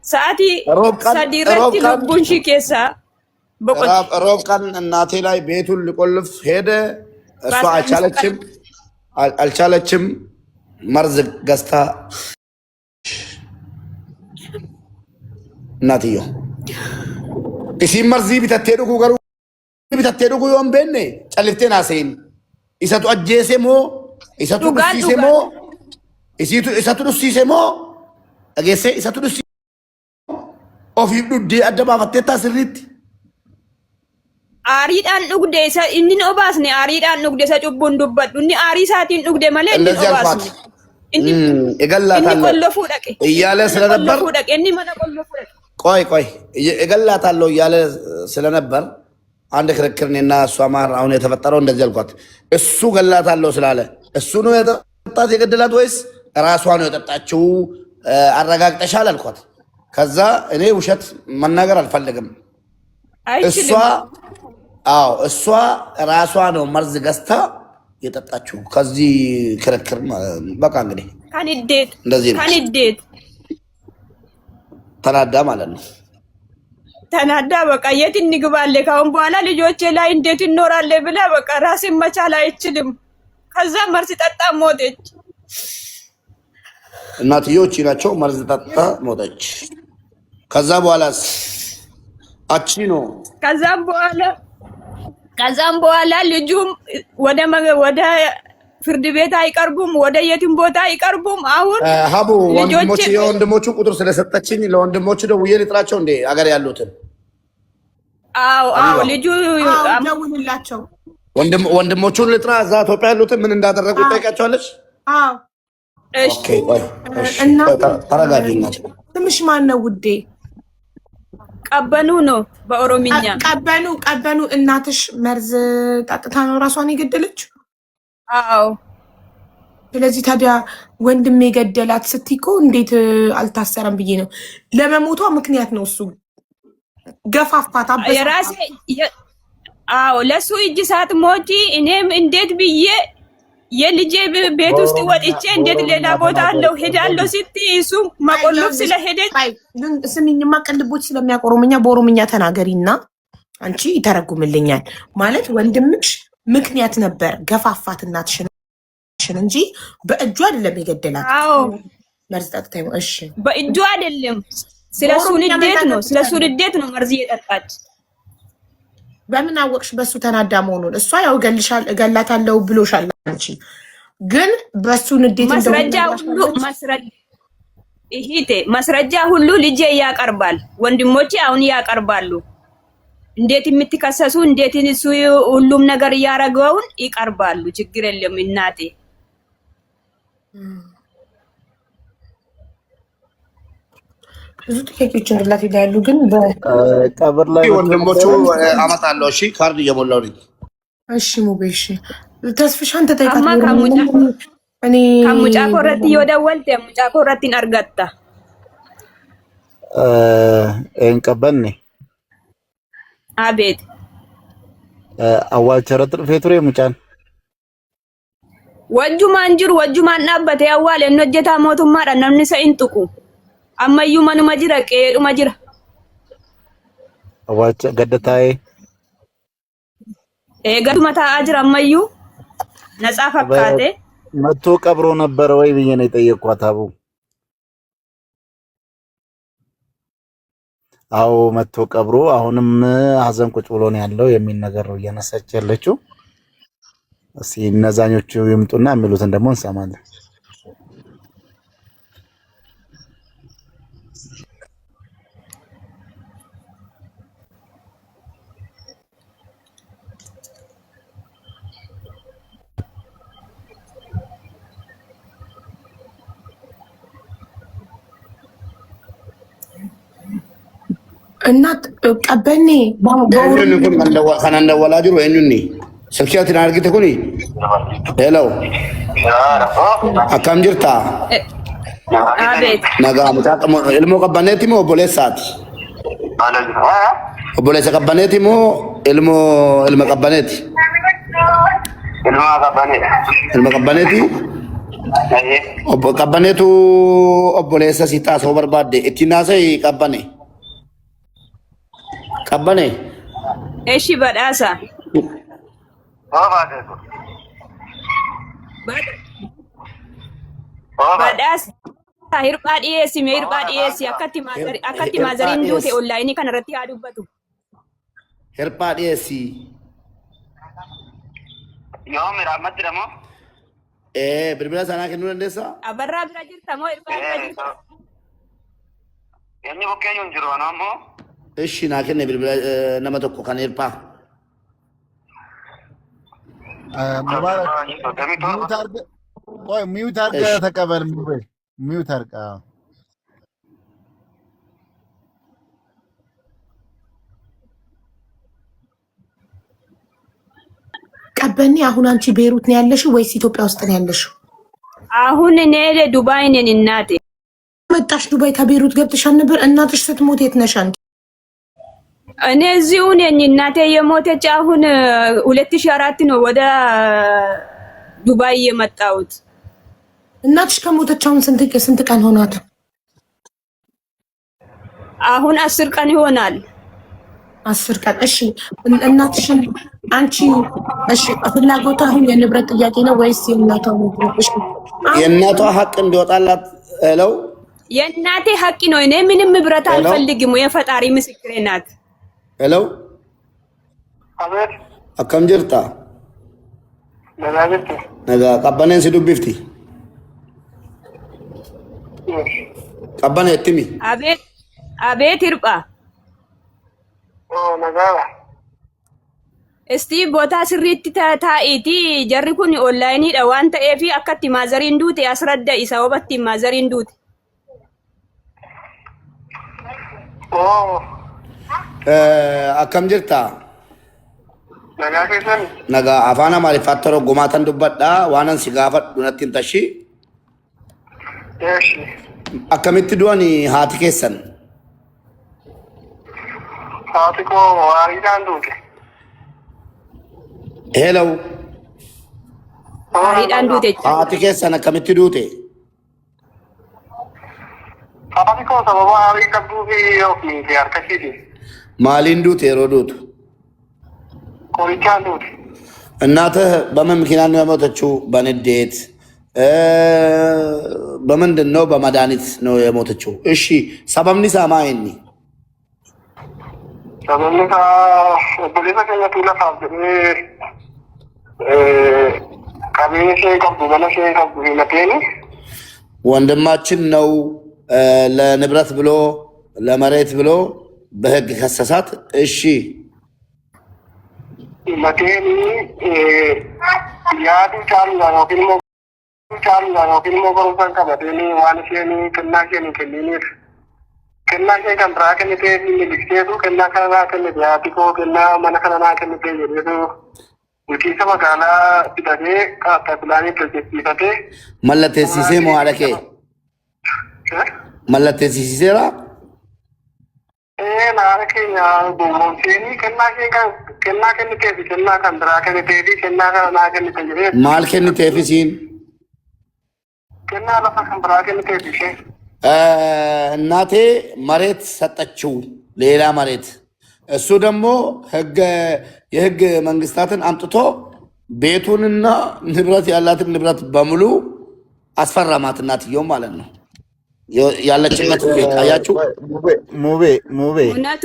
ساعتي سديرتي لبونشي كيسا بقول روب كان الناتي لاي بيتو اللي كلف هيدا سوا الشالتشم مرزق قستا ناتيو اسم مرزي بتتيرو كوغرو بتتيرو كو يوم بيني شالفتين اسين إساتو أجيسمو إساتو نسيسمو إساتو نسيسمو أجيسه إساتو نسيسمو أو في بدي أدبا فتتا سريت Ariidhaan dhugde isa inni obaasne ariidhaan dhugde isa cubbuun dubbadhu inni arii isaatiin dhugde malee inni obaasne inni qollofuu dhaqe iyyaalee sila ነበር inni mana qollofuu dhaqe ቆይ እገላታለሁ እያለ ስለነበር አንድ ክርክር እኔና እሷ ማር አሁን የተፈጠረው እንደዚህ አልኳት እሱ ገላታለሁ ስላለ እሱ ነው የጠጣት የገደላት ወይስ ራሷ ነው የጠጣችው አረጋግጠሻል አልኳት ከዛ እኔ ውሸት መናገር አልፈልግም እሷ ራሷ ነው መርዝ ገዝታ የጠጣችው ከዚህ ክርክር በቃ እንግዲህ ካንዴት ተናዳ ማለት ነው ተናዳ በቃ የት እንግባለ ካሁን በኋላ ልጆቼ ላይ እንዴት እንኖራለ ብለ በቃ ራስን መቻል አይችልም ከዛ መርዝ ጠጣ ሞተች እናትዮች ናቸው መርዝ ጠጣ ሞተች ከዛ በኋላስ አቺ ነው ከዛም በኋላ ልጁም ወደ ፍርድ ቤት አይቀርቡም ወደ የትም ቦታ አይቀርቡም አሁን ሀቡ ወንድሞቹ ቁጥር ስለሰጠችኝ ለወንድሞቹ ደውዬ ልጥራቸው እንዴ አገር ያሉትን አዎ ልጁ ደውልላቸው ወንድሞቹን ልጥራ እዛ ኢትዮጵያ ያሉትን ምን እንዳደረጉ ጠይቃቸዋለች እሺ እና ተረጋጊና ትንሽ ማን ነው ውዴ ቀበኑ ነው በኦሮሚኛ ቀበኑ እናትሽ መርዝ ጠጥታ ነው ራሷን የገደለችው አዎ ስለዚህ ታዲያ ወንድም የገደላት ስትይኮ እንዴት አልታሰረም ብዬ ነው ለመሞቷ ምክንያት ነው እሱ ገፋፋታ የራሴ አዎ ለሱ እጅ ሰዓት ሞቲ እኔም እንዴት ብዬ የልጄ ቤት ውስጥ ወጥቼ እንዴት ሌላ ቦታ አለው ሄዳለሁ ስትይ እሱ መቆለፍ ስለሄደ ስሚኝማ ቅልቦች ስለሚያቆሩምኛ በኦሮምኛ ተናገሪና አንቺ ይተረጉምልኛል ማለት ወንድምሽ ምክንያት ነበር ገፋፋት እናትሽን እንጂ በእጁ አይደለም የገደላት አዎ መርዝ ጠጥታ እሺ በእጁ አይደለም ስለሱ ንዴት ነው መርዝ የጠጣች በምን አወቅሽ በሱ ተናዳ መሆኑን እሷ ያው እገላታለሁ ብሎሻል አንቺ ግን በሱ ንዴት ማስረጃ ሁሉ ልጄ ያቀርባል ወንድሞቼ አሁን ያቀርባሉ እንዴት የምትከሰሱ እንዴት እሱ ሁሉም ነገር ያረጋውን ይቀርባሉ ችግር የለም እናቴ ብዙ ጥያቄዎች እንደላት ይላሉ ግን በቀብር ላይ ወንድሞቹ አመጣለሁ እሺ ካርድ እየሞላው ነኝ እሺ ሙቤሽ ተስፍሻን ተጠይቃት እኔ ከሙጫ ኮረቲ ወደወልተ ሙጫ ኮረቲን አርጋታ እንቀበልኔ አቤት አዋልቸረት ፌቱሬ ሙጫን ወጁማን ናበተ ያዋለ እንጀታ ሞቱማ ነምኒ ሰይንጥቁ አማዩ ማኑ ማጅራ ቀሩ ማጅራ አዋልቸ ገደታዬ ገዱ መታ አጅራ አማዩ ነጻ ፈካቴ መቶ ቀብሮ ነበር ወይ ብዬ ነው የጠየቅኳት አቡ አው መቶ ቀብሮ አሁንም ሀዘን ቁጭ ብሎ ነው ያለው የሚል ነገር ነው እያነሳች ያለችው እስኪ እነዛኞቹ ይምጡና የሚሉትን ደግሞ እንሰማለን እናት ቀበኔ ከናንደ ወላጅሩ ወይኑኒ ስልኪያትን አርግተ ኩኒ ሄሎ አካም ጅርታ አቤት ነጋ ሙጣቀሞ ኢልሞ ቀበኔቲ ሞ ቦሌሳት ቦሌሳ ቀበኔቲ ሞ ኢልሞ ቀበኔቲ ኢልሞ ቀበኔቲ Qabbaneetu obboleessa si taasoo barbaadde itti naasa'e qabbane. Qabbane. Eshi badhaasa. Badhaasa. Hirphaa dhiyeessi mee hirphaa dhiyeessi akkatti maazariin duute onlaayinii kana irratti haa dubbatu. Hirphaa dhiyeessi. Yoo miraamatti dhamoo? Bilbila sanaa kennuu dandeessaa? Abarraa bira jirta moo hirphaa bira jirta? Eenyu bukkee hin jiru anaa ammoo? Ishi naa kenne bilbila nama tokko kan hirphaa. ሚዩት አድርገህ ተቀበል። ሚዩት አድርገህ ቀበኔ አሁን አንቺ ቤይሩት ነው ያለሽው ወይስ ኢትዮጵያ ውስጥ ነው ያለሽው? አሁን እኔ ዱባይ ነኝ እናቴ። መጣሽ ዱባይ ከቤይሩት ገብተሻል ነበር? እናትሽ ስትሞት የት ነሽ አንቺ? እኔ እዚሁ ነኝ እናቴ የሞተች አሁን 2004 ነው ወደ ዱባይ የመጣሁት። እናትሽ ከሞተች አሁን ስንት ቀን ሆኗት? አሁን 10 ቀን ይሆናል። 10 ቀን። እሺ እናትሽን አንቺ እሺ ፍላጎቷ አሁን የንብረት ጥያቄ ነው ወይስ የእናቷ ሞት ነው? እሺ የእናቷ ሀቅ እንዲወጣላት ለው የእናቴ ሀቅ ነው። እኔ ምንም ንብረት አልፈልግም። የፈጣሪ ምስክሬ ናት። ሄሎ አቤት። አከም ጅርታ ነጋ ቀበኔን ሲዱብፍቲ ቀበኔ እትሚ አቤት አቤት ይርጳ ነጋ እስቲ ቦታ ስሪት ታኢቲ ጀሪኩን ኦንላይኒ ዋን ተኤፊ አከቲ ማዘሪን ዱት ያስረዳ ኢሳውበት ማዘሪን ዱት akkam jirta? Nagaa keessan? Nagaa afaan Amaariffaa torgomaatan dubbadha waanan si gaafadhu natti hin tashi. Akkamitti du'ani haati keessan? Haati koo waariidhaan duute. Hello. Waariidhaan duute. Haati keessan akkamitti duute? Haati koo sababa waarii qabduu fi yookiin harka ishiiti. Maaliin duute yeroo duutu? Qorichaan duute. እናትህ በምን ምክንያት ነው የሞተችው? በንዴት በምንድን ነው? በመድኃኒት ነው የሞተችው። እሺ ሰበብኒ ሳማይኒ ሰበብኒ ኦቦሌሳ ከኛቱ ለፋፍ ቀቤኔ ሼ ቀብዱ በለ ሼ ቀብዱ ሂመቴኒ ወንድማችን ነው ለንብረት ብሎ ለመሬት ብሎ በህግ ከሰሳት። እሺ መቴኒ ያዱ ቻሉ ነው በሩሳን ቀበቴኒ ዋንሼኒ ክናሼኒ ክሊኒር ክናሼ ከንብራ ከንቴ ሚሊክቴቱ ክና ከና ከንቴ ያቲኮ ክና መነከነና ከንቴ የዴቱ ውጪሰ መጋላ ፊጠቴ ካታብላኒ ፕሮጀክቲፈቴ መለቴሲሴ መዋለኬ መለቴሲሴራ naara keenya gowwoomseeni kennaa kenniteefi kennaa kan biraa kenniteefi kennaa kana naa kennite jedhee maal kenniteef isiin? kennaa lafa kan biraa kenniteefi ishee እናቴ መሬት ሰጠችው፣ ሌላ መሬት። እሱ ደግሞ የህግ መንግስታትን አምጥቶ ቤቱንና ንብረት ያላትን ንብረት በሙሉ አስፈረማት፣ እናትየው ማለት ነው። ያለችበት ቤት አያችሁ። ሙቤ እውነት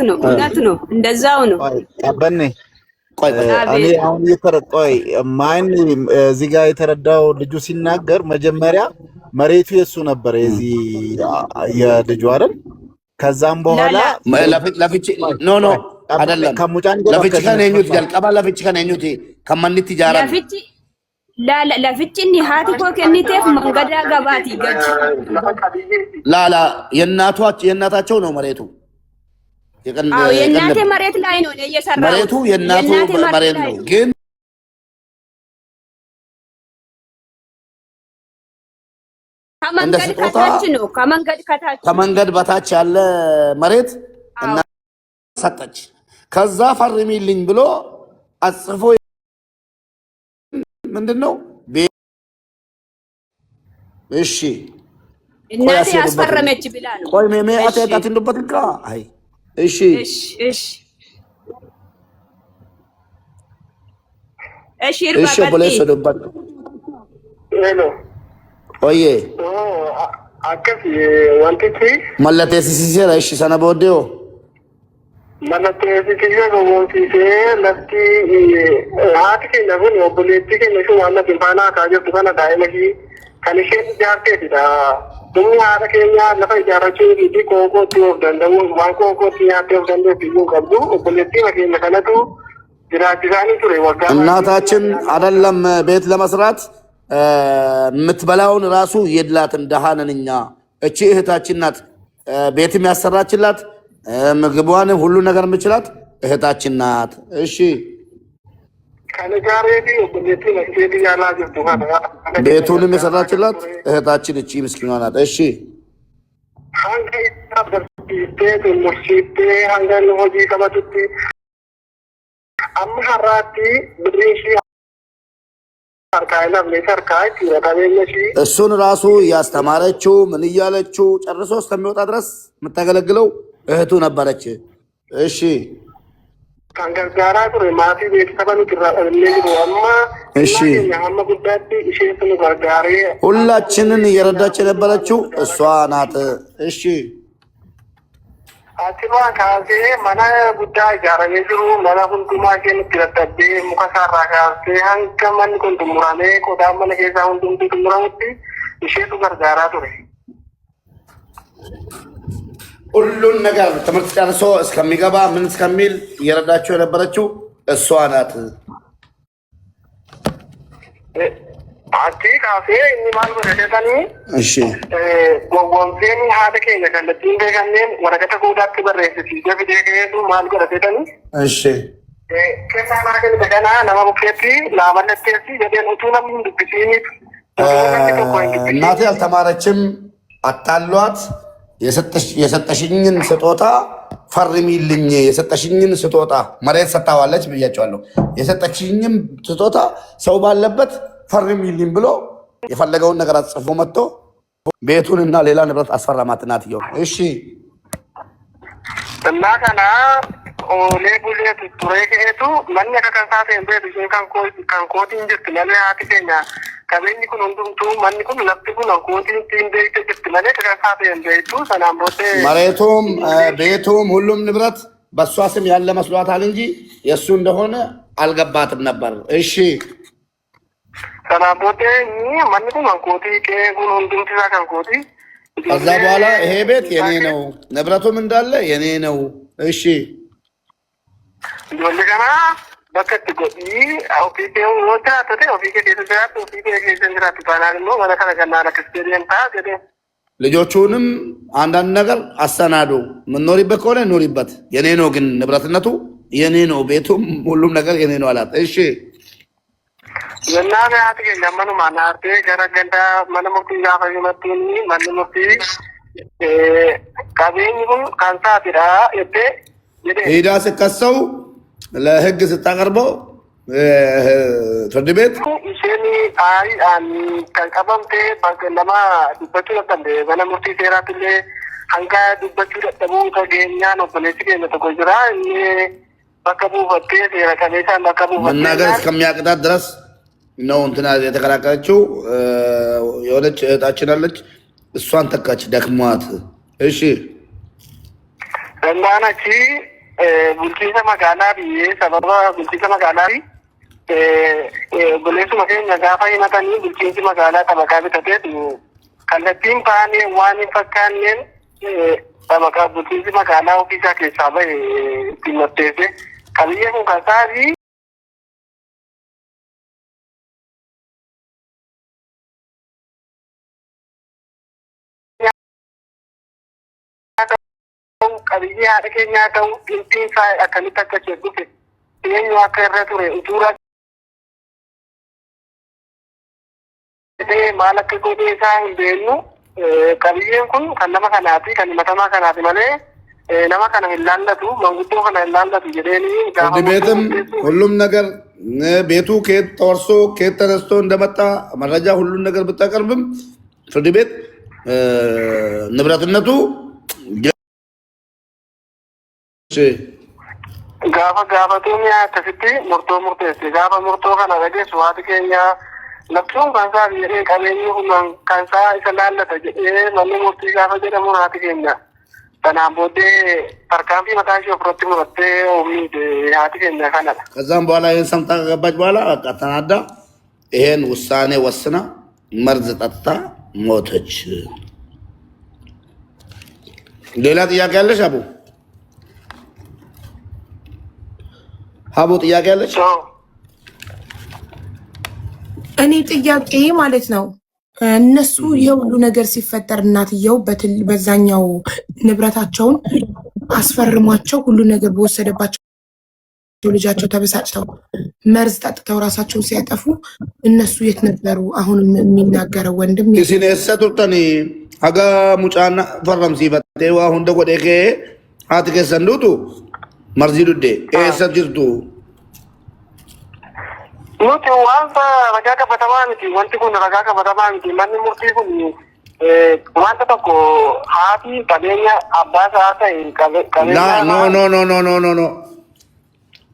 ነው፣ እንደዛው ነው። ቀበኔ እኔ አሁን ቆይ ማን እዚህ ጋር የተረዳው ልጁ ሲናገር መጀመሪያ መሬቱ የሱ ነበር የዚህ የልጁ አይደል? ከዛም በኋላ ለፍቺ ኖ አይደለም፣ ለፍቺ ከነኙት ጀልቀባ ለፍቺ ከነኙት ከማንት ይጃራ ለፍቺኒ ሃቲ ኮ ከኒቴፍ መንገዳ ገባቲ ገጅ ላላ የእናታቸው ነው መሬቱ። የእናቴ መሬት ላይ ነው እየሰራው። መሬቱ የእናቱ መሬት ነው ግን ከመንገድ በታች ያለ መሬት እና ሰጠች። ከዛ ፈርሚልኝ ብሎ አጽፎ ምንድነው እሺ እናቴ አስፈረመች ብላ ነው። ቆይ ሜሜ አተጣት እንደበትካ አይ እሺ እሺ እሺ ቦሌስ ወደባት ሄሎ ኦዬ አከፍ ወንቲቲ መለቴ ሲሲራ እሺ ሰነ ቦዴዮ መለቴ ሲሲራ ወንቲቲ ለቲ አትከ ነብን ወብሌቲ ከነሹ ዋና ቢባና ካጀቱ ከነ ዳይለጂ ከነሽ ጃርቴ ዳ ዱኛ አረከኛ ለፈ ጃራቹ ዲዲ ኮኮቲ ወደንደው ዋንኮኮቲ ያቴው ደንደ ቢዩ ቀብዱ ወብሌቲ ወከነ ከነቱ ጅራጅራኒ ቱሬ ወጋ እናታችን አይደለም ቤት ለመስራት የምትበላውን ራሱ የድላትን ደሃነንኛ እቺ እህታችን ናት። ቤትም ያሰራችላት ምግቧን ሁሉ ነገር የምችላት እህታችን ናት። እሺ ከነጋሬዲ ወብሌቲ መስጊድ ያላጅቱ ቤቱንም የሰራችላት እህታችን እቺ ምስኪኗ ናት። እሺ አንገ ይታበርቲቴ ሙርሲቴ አንገን ሆጂ ከመቱቲ አምሐራቲ ብሪሺ አርካይና ለተርካይ ወታበየሺ እሱን ራሱ ያስተማረችው ምን እያለችው ጨርሶ እስከሚወጣ ድረስ የምታገለግለው እህቱ ነበረች። እሺ ካንገርጋራ ቱሬ ማቲ ቤተሰባኑ ትራለኝ ወማ እሺ ያማ ጉዳቲ እሺቱን ጋርጋሪ ሁላችንን እየረዳች የነበረችው እሷ ናት። እሺ አቲባ ካሴ ማና ጉዳይ ጋራኔ ጅሩ ማና ሁንዱማ ኬን ትረተቤ ሙከሳራ ካሴ አንከ ማን ኮንዱሙራኔ ኮዳመነ ኬሳ ሁንዱምቱ ዱሙራሙቲ እሺቱ ጋርጋራ ቱሬ ሁሉን ነገር ትምህርት ጨርሶ እስከሚገባ ምን እስከሚል እየረዳቸው የነበረችው እሷ ናት። አቲ ካፌ እኒ ማል ወረደታኒ እሺ ወንፌኒ ሀደከ ለከለቲ እንደገነን ወረቀተ ጎዳት በረሰቲ ጀብደ ከሄዱ ማል ወረደታኒ እሺ ከና ማገን በገና ለማሙከቲ ላመለከቲ የደን ኡቱንም ድብሲኒ እናቴ አልተማረችም። አታሏት የሰጠሽኝን ስጦታ ፈርሚልኝ፣ የሰጠሽኝን ስጦታ መሬት ሰጣዋለች ብያቸዋለሁ። የሰጠሽኝን ስጦታ ሰው ባለበት ፈርሚልኝ ብሎ የፈለገውን ነገር አጽፎ መጥቶ ቤቱንና ሌላ ንብረት አስፈረማት እናትየው። እሺ እና ከና ኦሌ ቡሌት ቱሬ ከሄቱ ማን ከከንሳተ እንበ ቢሽን ካንኮቲ እንጅት ለለ አትከኛ ከበኒ ኩን እንዱምቱ ማን ኩን ለብኩን አንኮቲ እንደ ይተጅት ለለ ከከንሳተ እንበይቱ ሰላም ቦቴ መሬቱም ቤቱም ሁሉም ንብረት በሷ ስም ያለ መስሏታል እንጂ የሱ እንደሆነ አልገባትም ነበር። እሺ ሰላም ቦቴ ማን ኩን አንኮቲ ከጉን እንዱምቱ ካንኮቲ ከዛ በኋላ ይሄ ቤት የኔ ነው፣ ንብረቱም እንዳለ የኔ ነው። እሺ እንደገና በከት ጎዲ አውፒቴው ወጣ ተተ አውፒቴ ደረጃት አውፒቴ ከጀንግራት ባላል ነው ወላ ከነገና ለክስቴሪየንታ ገደ ልጆቹንም አንዳንድ ነገር አሰናዱ። ምን ኖሪበት ከሆነ ኖሪበት፣ የኔ ነው ግን ንብረትነቱ የኔ ነው፣ ቤቱም ሁሉም ነገር የኔ ነው አላት። እሺ የናለ አትገ ለማኑ ማናርቴ ገረገንዳ ማነሙቲ ያፈየመቱኒ ማነሙቲ ካቤኒሁን ካንሳቲራ እቴ ሄዳ ስከሰው ለህግ ስታቀርበው ፍርድ ቤት ኢሴኒ አይ አን ከቀበምቴ ባንከለማ ዱበቹ ለተንደ ማነሙቲ ሴራትሌ አንጋ ዱበቹ ለተቡ ተገኛ ነው ፖለቲካ የተቆጅራ በከቡ ወጤ ሴራ ከሌሳ በከቡ መናገር እስከሚያቅታት ድረስ ነው እንትና የተከራከረችው። የሆነች እህታችን አለች፣ እሷን ተካች ደክሟት። እሺ እናናቺ ቡልቺሰ መጋላ ብዬ ሰበባ ቡልቺሰ መጋላ buleessu makeenya gaafa himatanii bulchiinsi magaalaa taphakaa bitateetu kallattiin paanii waan hin fakkaanneen taphakaa bulchiinsi magaalaa ofiisaa keessaa bahe ittiin murteesse qabiyyee kun kan sa'aatii qabiyyee haadha keenyaa ta'u dhimtiin isaa akkamitti akka ishee dhufe eenyu akka irra ture utuura maal akka godhee isaa hin beeknu qabiyyeen kun kan nama kanaati kan himatamaa kanaati malee nama kana hin laallatu manguddoo kana hin laallatu jedheeni ፍርድ ቤትም ሁሉም ነገር ቤቱ ከየት ተወርሶ ከየት ተነስቶ እንደመጣ መረጃ ሁሉን ነገር ብታቀርብም ፍርድ ቤት ንብረትነቱ gaafa gaafateenya akkasitti murtoo murteesse gaafa murtoo kana dhageessu haati keenya labsuun kan isaa jedhee qabeenyi kun kan isaa isa laallata jedhee manni murtii gaafa jedhamu haati keenya kanaan booddee tarkaanfii mataa ishee ofirratti murattee oomishte haati keenya kanadha. ከዛም በኋላ ይህን ሰምታ ከገባች በኋላ በቃ ተናዳ ይሄን ውሳኔ ወስና መርዝ ጠጥታ ሞተች። ሌላ ጥያቄ አለሽ አቡ? አቡ ጥያቄ አለሽ? እኔ ጥያቄ ማለት ነው እነሱ የሁሉ ነገር ሲፈጠር እናትየው በዛኛው ንብረታቸውን አስፈርሟቸው ሁሉ ነገር በወሰደባቸው ልጃቸው ተበሳጭተው መርዝ ጠጥተው ራሳቸውን ሲያጠፉ እነሱ የት ነበሩ? አሁን የሚናገረው ወንድም ሲነሰ ቱርተኒ አጋ ሙጫና ፈረም ሲፈቴ አሁን ደጎዴ አትከ ሰንዱቱ መርዚ ዱዴ ኤሰ ጅርቱ nuti wanta ragaa qabatamaa miti wanti kun ragaa qabatamaa miti manni murtii kun wanta tokko haati qabeenya abbaa isaa ta'e qabeenya no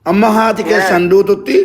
amma haati keessan duututti